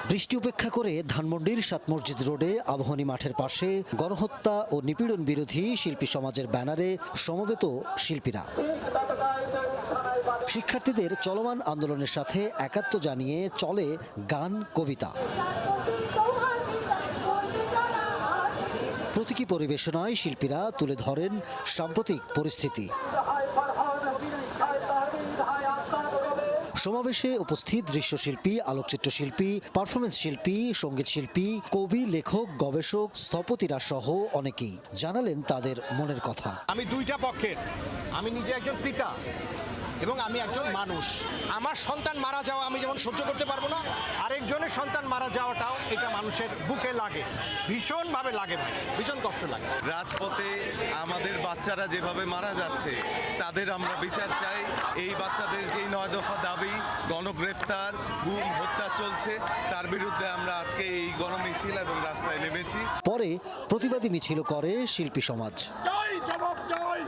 বৃষ্টি উপেক্ষা করে ধানমন্ডির সাত মসজিদ রোডে আবাহনী মাঠের পাশে গণহত্যা ও নিপীড়ন বিরোধী শিল্পী সমাজের ব্যানারে সমবেত শিল্পীরা শিক্ষার্থীদের চলমান আন্দোলনের সাথে একাত্ম জানিয়ে চলে গান, কবিতা। প্রতীকী পরিবেশনায় শিল্পীরা তুলে ধরেন সাম্প্রতিক পরিস্থিতি। সমাবেশে উপস্থিত দৃশ্যশিল্পী, আলোকচিত্র শিল্পী, পারফরমেন্স শিল্পী, সঙ্গীত শিল্পী, কবি, লেখক, গবেষক, স্থপতিরা সহ অনেকেই জানালেন তাদের মনের কথা। আমি দুইটা পক্ষের, আমি নিজে একজন পিতা এবং আমি একজন মানুষ। আমার সন্তান মারা যাওয়া আমি যেমন সহ্য করতে পারবো না, আরেকজনের সন্তান মারা যাওয়াটাও এটা মানুষের বুকে লাগে, ভীষণভাবে লাগে, ভীষণ কষ্ট লাগে। রাজপথে আমাদের বাচ্চারা যেভাবে মারা যাচ্ছে তাদের আমরা বিচার চাই। এই বাচ্চাদের যেই 9 দফা দাবি, গণগ্রেফতার, গুম, হত্যা চলছে, তার বিরুদ্ধে আমরা আজকে এই গণমিছিল এবং রাস্তায় নেমেছি। পরে প্রতিবাদী মিছিল করে শিল্পী সমাজ। জবাব চাই।